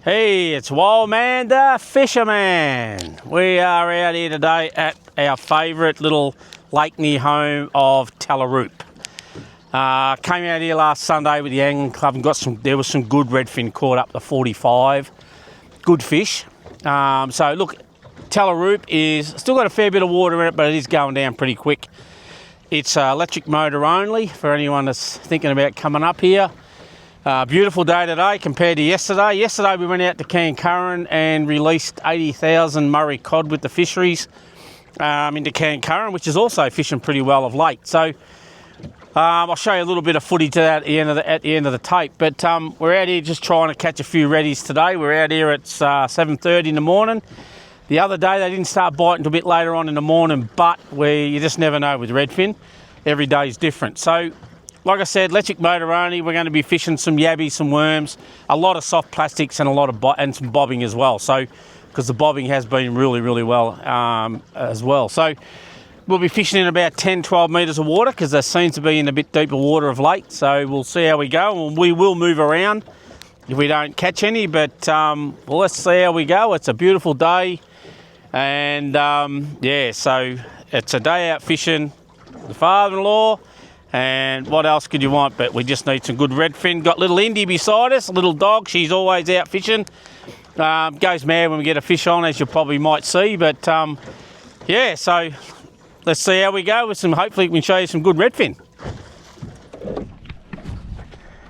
Hey, it's Wildman the Fisherman. We are out here today at our favourite little lake near home of Tallaroop. Came out here last Sunday with the angling club and there was some good redfin caught up to 45. Good fish. So look, Tallaroop is still got a fair bit of water in it, but it is going down pretty quick. It's electric motor only for anyone that's thinking about coming up here. Beautiful day today compared to yesterday. Yesterday we went out to Cancurran and released 80,000 Murray cod with the fisheries into Cancurran, which is also fishing pretty well of late. So I'll show you a little bit of footage at the end of the tape. But we're out here just trying to catch a few reddies today. We're out here at 7:30 in the morning. The other day they didn't start biting until a bit later on in the morning, but you just never know with redfin. Every day is different. So like I said, electric motor only. We're going to be fishing some yabbies, some worms, a lot of soft plastics, and some bobbing as well. So, because the bobbing has been really well as well. So, we'll be fishing in about 10-12 metres of water because there seems to be in a bit deeper water of late. So we'll see how we go, and we will move around if we don't catch any. But well, let's see how we go. It's a beautiful day, and yeah. So it's a day out fishing. The father-in-law. And what else could you want? But we just need some good redfin. Got little Indy beside us, a little dog. She's always out fishing. Goes mad when we get a fish on, as you probably might see. But yeah, so let's see how we go with some. Hopefully, we can show you some good redfin.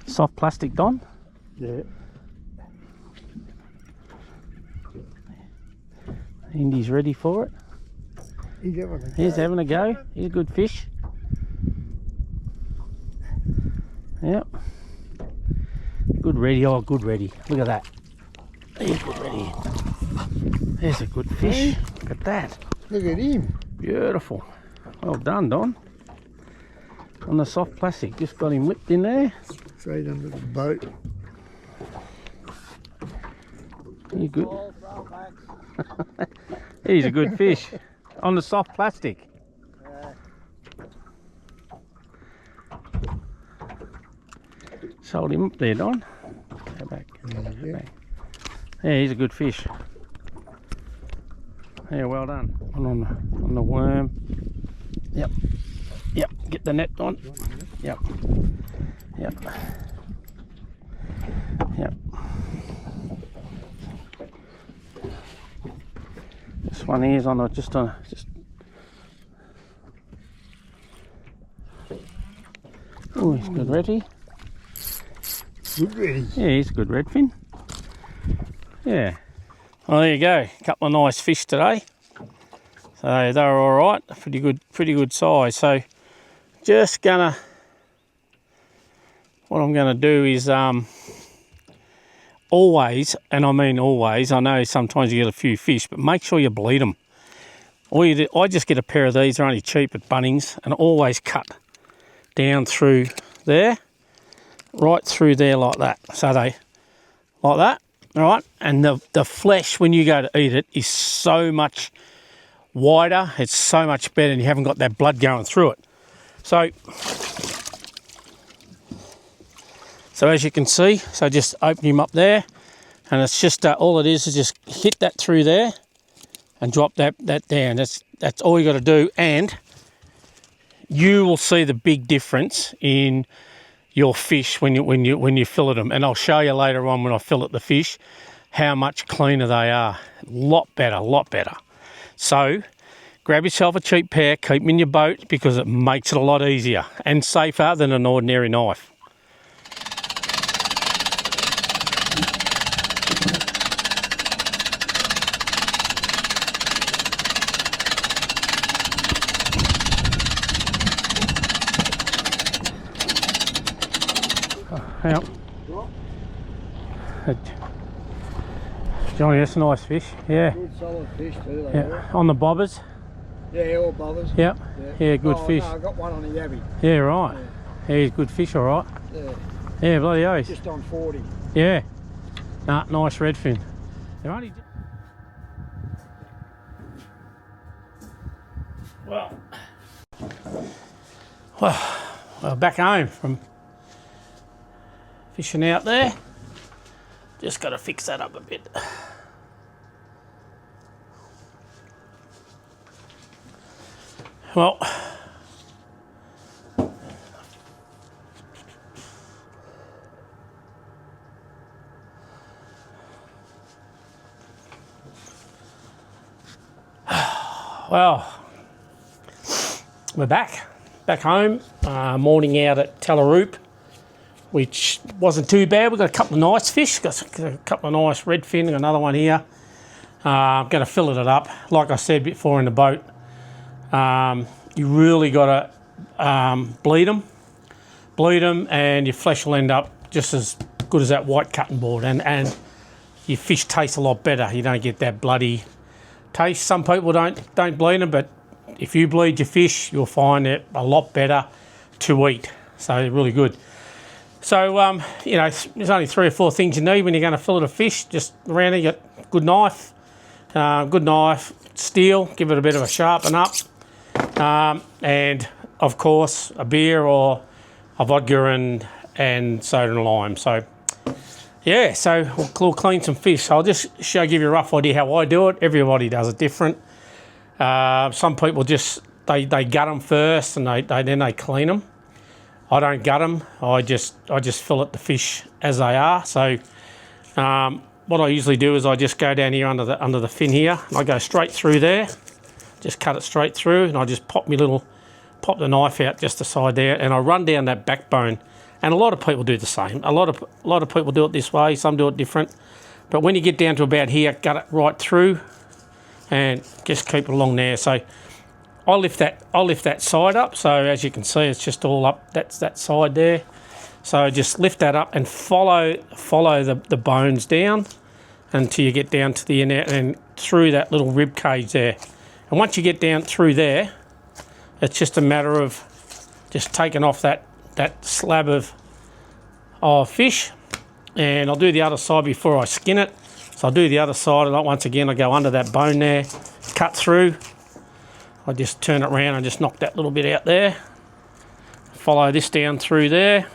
Soft plastic, Don. Yeah. Indy's ready for it. He's having a go. He's a good fish. Yep. Good ready, oh good ready. Look at that. He's good ready. There's a good fish. Look at that. Look at him. Beautiful. Well done, Don. On the soft plastic. Just got him whipped in there. Straight under the boat. He's good. He's a good fish. On the soft plastic. Hold him up there, Don. Go back. Go back. Yeah, he's a good fish. Yeah, well done. On the worm. Yep. Yep. Get the net on. Yep. Yep. Yep. This one here is on just. Oh, he's good ready. Good ready. Yeah, he's a good redfin. Yeah. Well, there you go. A couple of nice fish today. So they were all right. Pretty good size. So just gonna. What I'm gonna do is always, and I mean always. I know sometimes you get a few fish, but make sure you bleed them. All you do, I just get a pair of these. They're only cheap at Bunnings, and always cut down through there. Right through there like that. So they, like that, all right? And the flesh, when you go to eat it, is so much wider. It's so much better, and you haven't got that blood going through it. So as you can see, so just open him up there, and it's just, all it is just hit that through there and drop that down. That's all you got to do, and you will see the big difference in your fish when you fillet them, and I'll show you later on when I fillet the fish how much cleaner they are. A lot better. So grab yourself a cheap pair, keep them in your boat because it makes it a lot easier and safer than an ordinary knife. Hang on. Johnny, that's a nice fish. Yeah. Good solid fish too. Yeah. On the bobbers. Yeah, all bobbers. Yep. Yeah, good fish. No, I got one on a yabby. Yeah, right. Yeah, he's good fish, all right. Yeah. Yeah, bloody oath. Just on 40. Yeah. Nah, nice redfin. They're only. Well, back home from fishing out there. Just got to fix that up a bit. Well, we're back home. Morning out at Tallaroop, which wasn't too bad. We've got a couple of nice fish. Got a couple of nice redfin. Got another one here. I'm going to fillet it up. Like I said before in the boat, you really got to bleed them, and your flesh will end up just as good as that white cutting board, and your fish taste a lot better. You don't get that bloody taste. Some people don't bleed them, but if you bleed your fish, you'll find it a lot better to eat. So they're really good. So you know, there's only 3 or 4 things you need when you're going to fillet a fish. Just around it, you got good knife, steel, give it a bit of a sharpen up, and of course a beer or a vodka and soda and lime. So yeah, so we'll clean some fish. I'll just give you a rough idea how I do it. Everybody does it different. Some people just they gut them first and then they clean them. I don't gut them. I just fillet the fish as they are. So what I usually do is I just go down here under the fin here, and I go straight through there. Just cut it straight through, and I just pop the knife out just the side there, and I run down that backbone. And a lot of people do the same. A lot of people do it this way. Some do it different. But when you get down to about here, gut it right through, and just keep it along there. So I'll lift that side up. So as you can see, it's just all up. That's that side there. So just lift that up and follow the bones down until you get down to the end and through that little rib cage there. And once you get down through there, it's just a matter of just taking off that slab of fish, and I'll do the other side before I skin it. So I'll do the other side, and once again I go under that bone there, cut through. I just turn it around and just knock that little bit out there. Follow this down through there.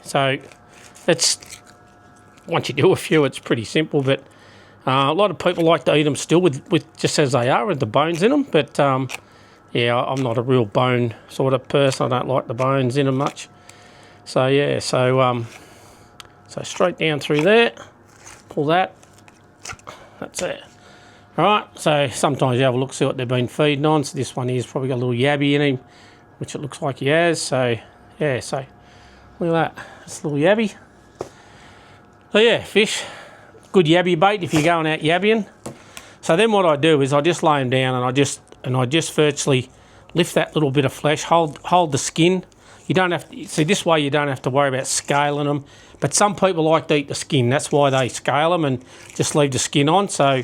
So it's, once you do a few, it's pretty simple, but a lot of people like to eat them still with just as they are with the bones in them. But yeah, I'm not a real bone sort of person. I don't like the bones in them much. So yeah, so straight down through there, pull that. That's it. All right. So sometimes you have a look, see what they've been feeding on. So this one here's probably got a little yabby in him, which it looks like he has. So yeah, so look at that. It's a little yabby. So yeah, fish. Good yabby bait if you're going out yabbying. So then what I do is I just lay them down, and I just virtually lift that little bit of flesh, hold the skin. You don't have to, see, this way you don't have to worry about scaling them. But some people like to eat the skin. That's why they scale them and just leave the skin on. So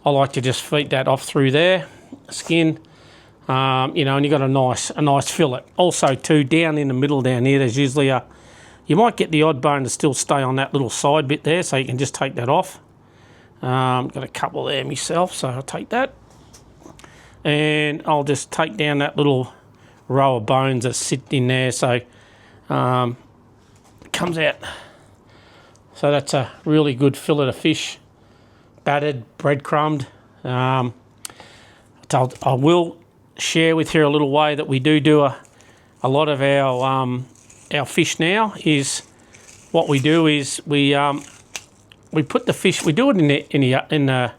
I like to just feed that off through there, skin. You know, and you got a nice fillet. Also too, down in the middle down here, there's usually you might get the odd bone to still stay on that little side bit there, so you can just take that off. Got a couple there myself, so I'll take that. And I'll just take down that little row of bones that sit in there, so it comes out. So that's a really good fillet of fish, battered, breadcrumbed. I will share with you a little way that we do a lot of our fish now. Is what we do is we put the fish, we do it in the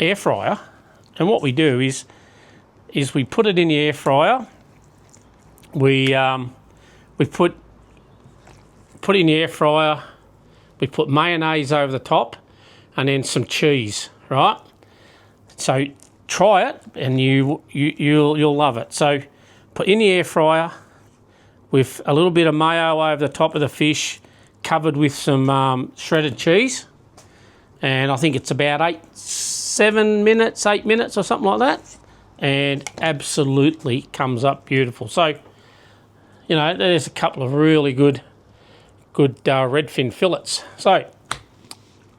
air fryer, and what we do is we put it in the air fryer. We put in the air fryer. We put mayonnaise over the top, and then some cheese, right? So try it, and you'll love it. So put in the air fryer with a little bit of mayo over the top of the fish, covered with some shredded cheese, and I think it's about 8 minutes or something like that, and absolutely comes up beautiful. So, you know, there's a couple of really good redfin fillets. So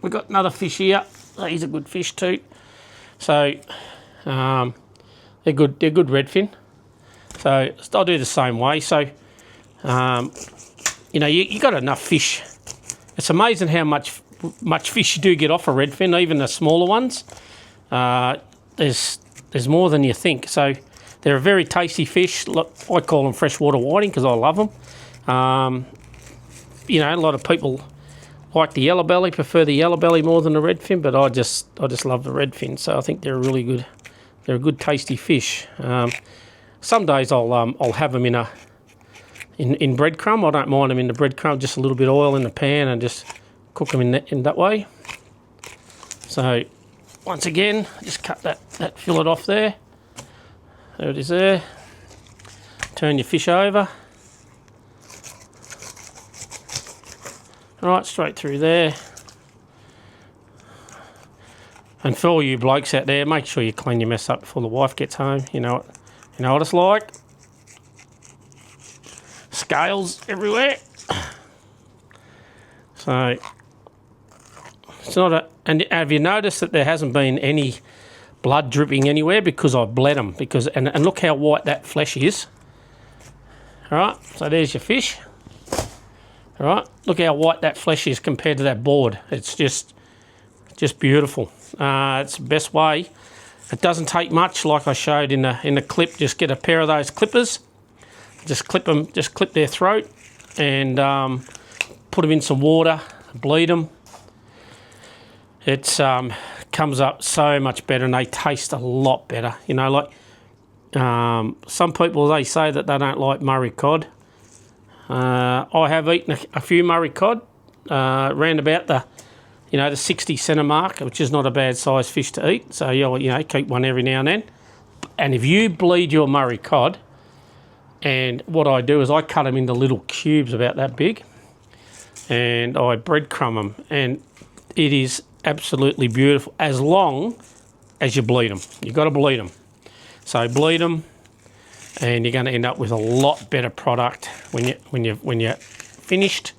we've got another fish here. He's a good fish too. So they're good redfin. So I'll do the same way. So You know, you got enough fish. It's amazing how much fish you do get off a redfin, even the smaller ones. There's more than you think. So they're a very tasty fish. I call them freshwater whiting because I love them. You know, a lot of people like the yellow belly, prefer the yellow belly more than the redfin, but I just love the redfin. So I think they're a really good, they're a good tasty fish. Some days I'll have them in breadcrumb. I don't mind them in the breadcrumb, just a little bit of oil in the pan and just cook them in that way. So once again, just cut that fillet off there. There it is there. Turn your fish over. Right, straight through there. And for all you blokes out there, make sure you clean your mess up before the wife gets home. You know what it's like. Scales everywhere. So it's not a. And have you noticed that there hasn't been any blood dripping anywhere because I've bled them? And look how white that flesh is. All right, so there's your fish. All right, look how white that flesh is compared to that board. It's just beautiful. It's the best way. It doesn't take much, like I showed in the clip. Just get a pair of those clippers. Just clip them. Just clip their throat and put them in some water. Bleed them. It comes up so much better, and they taste a lot better. You know, like some people, they say that they don't like Murray cod. I have eaten a few Murray cod, round about the 60 cent mark, which is not a bad size fish to eat. So you keep one every now and then. And if you bleed your Murray cod, and what I do is I cut them into little cubes about that big, and I breadcrumb them, and it is absolutely beautiful as long as you bleed them. You've got to bleed them. So bleed them, and you're going to end up with a lot better product when you're finished.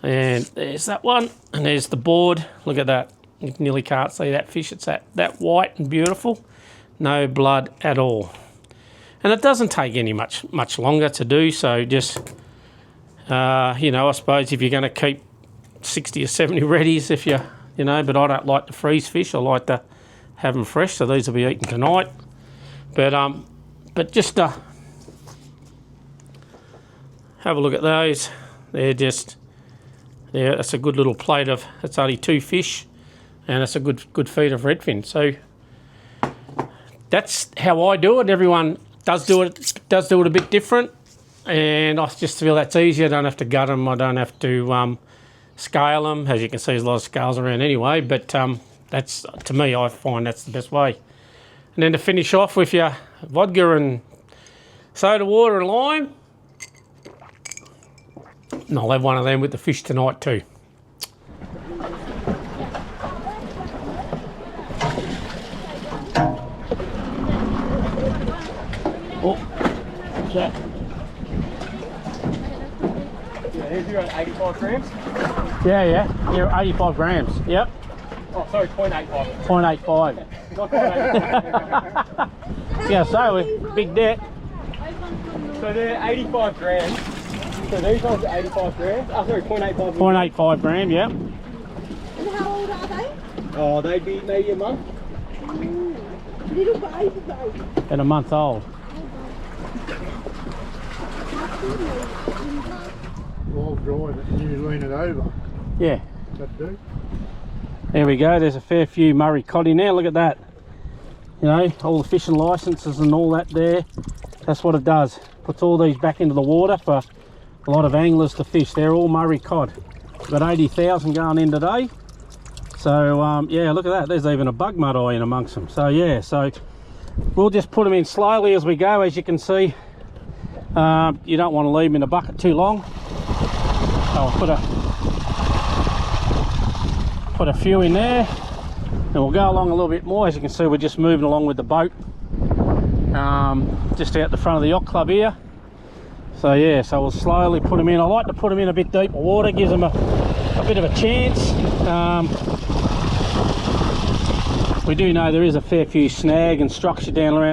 And there's that one, and there's the board. Look at that. You nearly can't see that fish. It's that white and beautiful. No blood at all. And it doesn't take any much longer to do. So just I suppose if you're going to keep 60 or 70 readies, but I don't like to freeze fish. I like to have them fresh. So these will be eaten tonight. But just have a look at those. That's a good little plate of. It's only 2 fish, and it's a good feed of redfin. So that's how I do it. Everyone does do it a bit different, and I just feel that's easier. I don't have to gut them. I don't have to scale them. As you can see, there's a lot of scales around anyway. But that's, to me, I find that's the best way. And then to finish off with your vodka and soda water and lime. And I'll have one of them with the fish tonight too. Oh, what's that? Yeah, here's your 85 grams. Yeah, you're 85 grams. Yep. Oh, sorry, 0.85. 0.85. Not 0.85. Yeah, so big debt. So they're 85 grams. So these ones are 85 grams. Oh, sorry, 0.85. 0.85 gram, yep. And how old are they? Oh, they'd be maybe a month. Little baby baby. And a month old. I'll drive it and you lean it over. Yeah. That do? There we go. There's a fair few Murray cod in there. Look at that. All the fishing licenses and all that there. That's what it does. Puts all these back into the water for a lot of anglers to fish. They're all Murray cod. Got 80,000 going in today. So yeah, look at that. There's even a bug mud eye in amongst them. So yeah, so we'll just put them in slowly as we go. As you can see, you don't want to leave them in a bucket too long. So I'll put a few in there, and we'll go along a little bit more. As you can see, we're just moving along with the boat, just out the front of the yacht club here. So yeah, so we'll slowly put them in. I like to put them in a bit deeper water, gives them a bit of a chance. We do know there is a fair few snag and structure down around